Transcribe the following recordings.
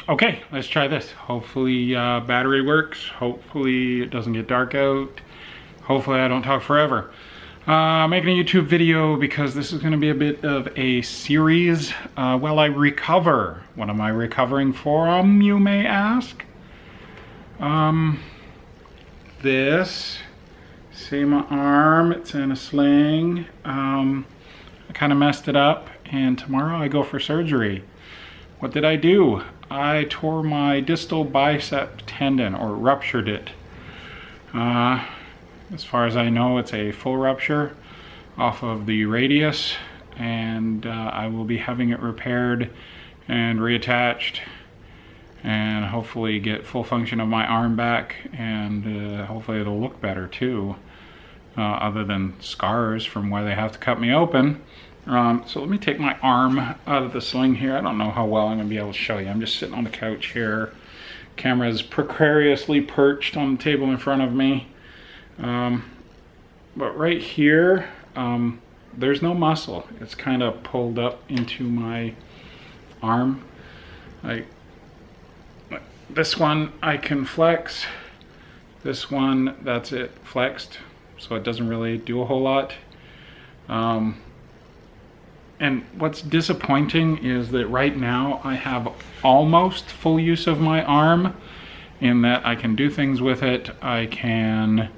Okay, let's try this. Hopefully battery works. Hopefully it doesn't get dark out. Hopefully I don't talk forever. Making a YouTube video because this is going to be a bit of a series while I recover. What am I recovering from, you may ask? This. See my arm, it's in a sling. I kind of messed it up, and tomorrow I go for surgery. What did I do? I tore my distal bicep tendon, or ruptured it. As far as I know, it's a full rupture off of the radius, and I will be having it repaired and reattached and hopefully get full function of my arm back, and hopefully it'll look better too, other than scars from where they have to cut me open. So let me take my arm out of the sling here. I don't know how well I'm going to be able to show you. I'm just sitting on the couch here. Camera's precariously perched on the table in front of me. But right here, there's no muscle. It's kind of pulled up into my arm. Like this one I can flex. This one, that's it, flexed. So it doesn't really do a whole lot. And what's disappointing is that right now I have almost full use of my arm, in that I can do things with it. I can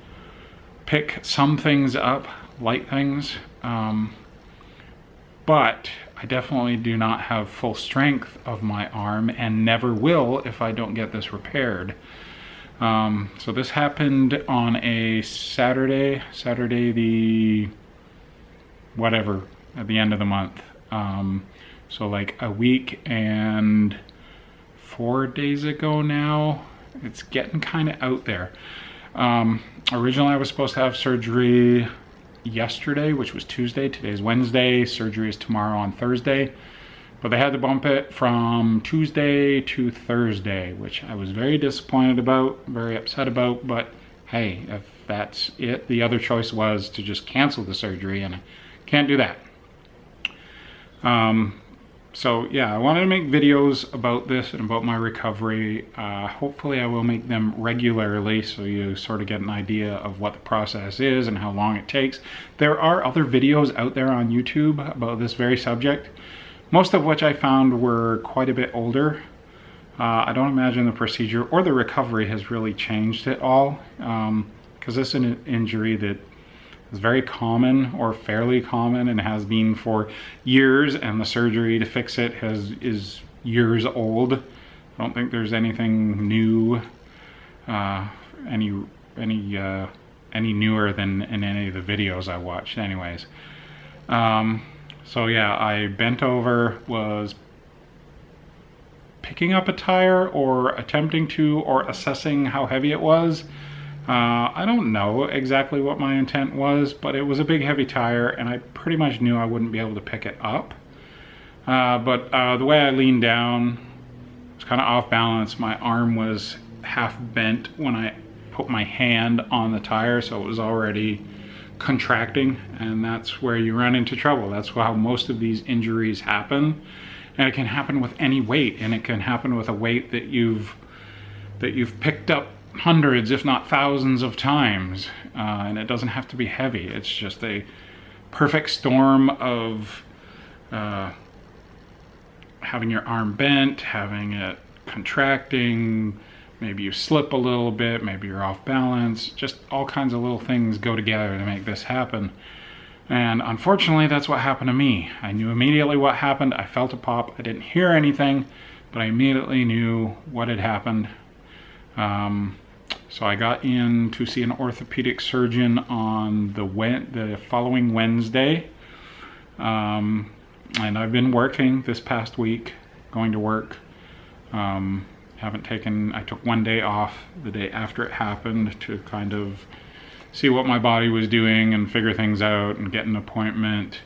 pick some things up, light things, but I definitely do not have full strength of my arm, and never will if I don't get this repaired. So this happened on a Saturday the whatever, at the end of the month. So like a week and 4 days ago now. It's getting kind of out there. Originally I was supposed to have surgery yesterday, which was Tuesday. Today's Wednesday. Surgery is tomorrow on Thursday. But they had to bump it from Tuesday to Thursday, which I was very disappointed about, very upset about. But hey, if that's it, the other choice was to just cancel the surgery, and I can't do that. So yeah, I wanted to make videos about this and about my recovery. Hopefully I will make them regularly, so you sort of get an idea of what the process is and how long it takes. There are other videos out there on YouTube about this very subject, most of which I found were quite a bit older. I don't imagine the procedure or the recovery has really changed at all, because this is an injury that is very common, or fairly common, and has been for years, and the surgery to fix it is years old. I don't think there's anything new, any newer than in any of the videos I watched anyways. So yeah, I bent over, was picking up a tire, or attempting to, or assessing how heavy it was. I don't know exactly what my intent was, but it was a big heavy tire, and I pretty much knew I wouldn't be able to pick it up. But the way I leaned down was kind of off balance. My arm was half bent when I put my hand on the tire, so it was already contracting, and that's where you run into trouble. That's how most of these injuries happen, and it can happen with any weight, and it can happen with a weight that you've picked up hundreds, if not thousands of times, and it doesn't have to be heavy. It's just a perfect storm of having your arm bent, having it contracting, maybe you slip a little bit, maybe you're off balance. Just all kinds of little things go together to make this happen. And unfortunately, that's what happened to me. I knew immediately what happened. I felt a pop. I didn't hear anything, but I immediately knew what had happened. So I got in to see an orthopedic surgeon on the following Wednesday. And I've been working this past week, going to work. I took 1 day off the day after it happened to kind of see what my body was doing and figure things out and get an appointment.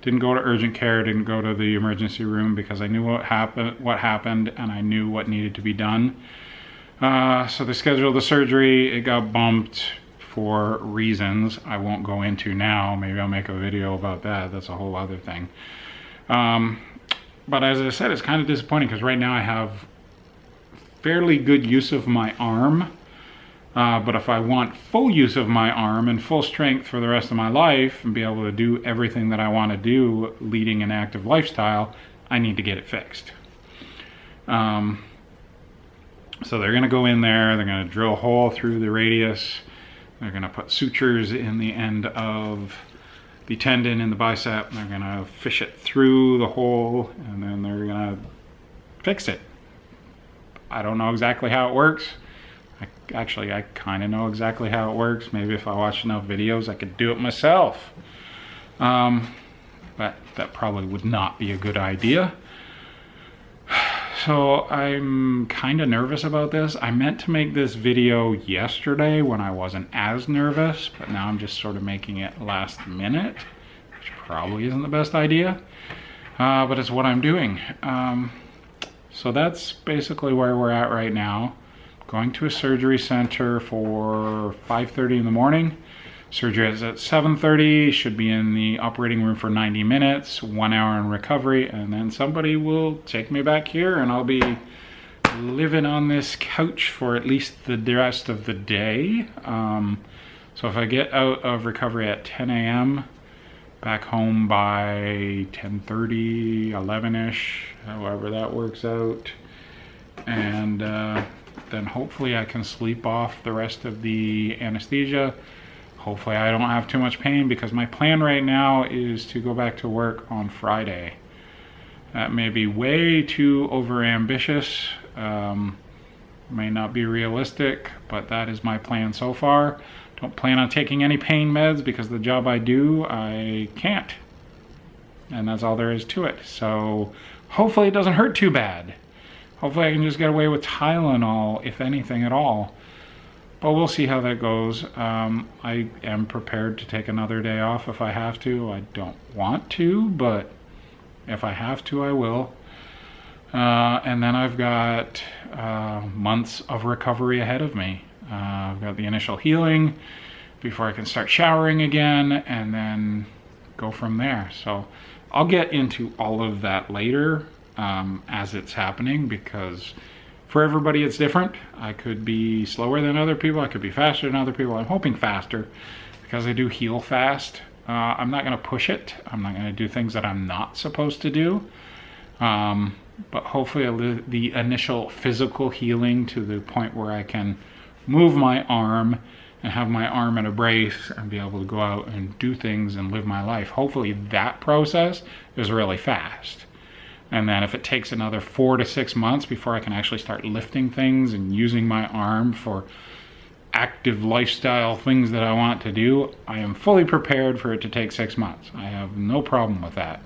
Didn't go to urgent care, didn't go to the emergency room, because I knew what happened, and I knew what needed to be done. So they scheduled the surgery. It got bumped for reasons I won't go into now. Maybe I'll make a video about that. That's a whole other thing. But as I said, it's kind of disappointing, because right now I have fairly good use of my arm. But if I want full use of my arm and full strength for the rest of my life and be able to do everything that I want to do leading an active lifestyle, I need to get it fixed. So they're going to go in there, they're going to drill a hole through the radius, they're going to put sutures in the end of the tendon in the bicep, and they're going to fish it through the hole, and then they're going to fix it. I don't know exactly how it works. I kind of know exactly how it works. Maybe if I watch enough videos, I could do it myself. But that probably would not be a good idea. So I'm kind of nervous about this. I meant to make this video yesterday when I wasn't as nervous, but now I'm just sort of making it last minute, which probably isn't the best idea, but it's what I'm doing. So that's basically where we're at right now. Going to a surgery center for 5:30 in the morning. Surgery is at 7:30, should be in the operating room for 90 minutes, 1 hour in recovery, and then somebody will take me back here and I'll be living on this couch for at least the rest of the day. So if I get out of recovery at 10 a.m., back home by 10:30, 11-ish, however that works out, and then hopefully I can sleep off the rest of the anesthesia. Hopefully I don't have too much pain, because my plan right now is to go back to work on Friday. That may be way too overambitious, may not be realistic, but that is my plan so far. Don't plan on taking any pain meds, because the job I do, I can't. And that's all there is to it. So hopefully it doesn't hurt too bad. Hopefully I can just get away with Tylenol, if anything at all. But we'll see how that goes. I am prepared to take another day off if I have to. I don't want to, but if I have to, I will. And then I've got months of recovery ahead of me. I've got the initial healing before I can start showering again, and then go from there. So I'll get into all of that later as it's happening, because for everybody it's different. I could be slower than other people, I could be faster than other people. I'm hoping faster, because I do heal fast. I'm not going to push it. I'm not going to do things that I'm not supposed to do. But hopefully the initial physical healing to the point where I can move my arm and have my arm in a brace and be able to go out and do things and live my life. Hopefully that process is really fast. And then if it takes another 4 to 6 months before I can actually start lifting things and using my arm for active lifestyle things that I want to do, I am fully prepared for it to take 6 months. I have no problem with that.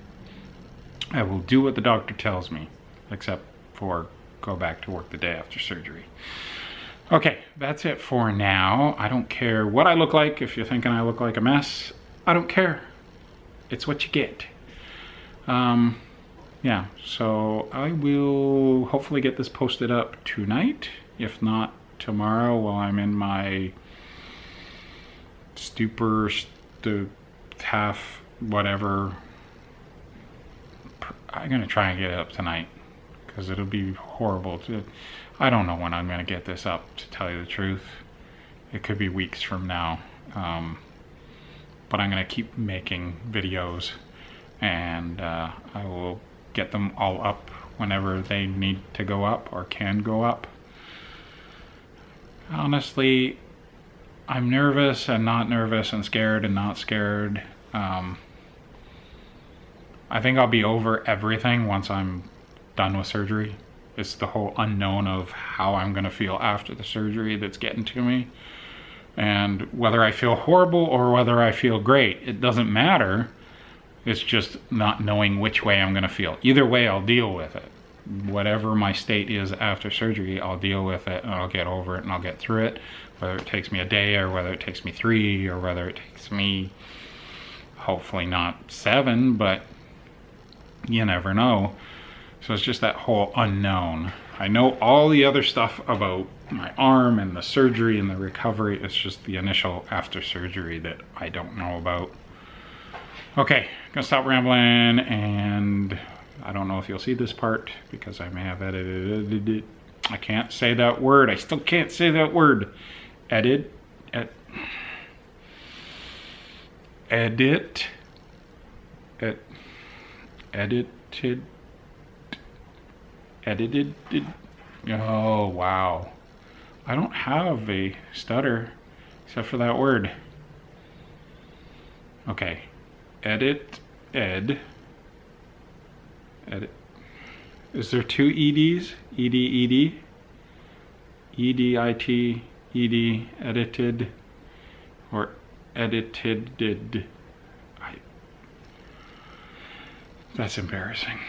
I will do what the doctor tells me, except for go back to work the day after surgery. Okay, that's it for now. I don't care what I look like. If you're thinking I look like a mess, I don't care. It's what you get. Yeah, so I will hopefully get this posted up tonight, if not tomorrow, while I'm in my stupor, half whatever. I'm gonna try and get it up tonight, because it'll be horrible to, I don't know when I'm gonna get this up, to tell you the truth. It could be weeks from now, but I'm gonna keep making videos, and I will get them all up whenever they need to go up or can go up. Honestly, I'm nervous and not nervous, and scared and not scared. I think I'll be over everything once I'm done with surgery. It's the whole unknown of how I'm gonna feel after the surgery that's getting to me. And whether I feel horrible or whether I feel great, it doesn't matter. It's just not knowing which way I'm gonna feel. Either way, I'll deal with it. Whatever my state is after surgery, I'll deal with it, and I'll get over it, and I'll get through it. Whether it takes me a day, or whether it takes me 3, or whether it takes me, hopefully not 7, but you never know. So it's just that whole unknown. I know all the other stuff about my arm and the surgery and the recovery. It's just the initial after surgery that I don't know about. Okay, gonna stop rambling, and I don't know if you'll see this part because I may have edited it. I can't say that word. I still can't say that word. Edited. Oh, wow. I don't have a stutter except for that word. Okay. Edit. Is there two EDs? ED. EDIT, ED, edited, or edited. That's embarrassing.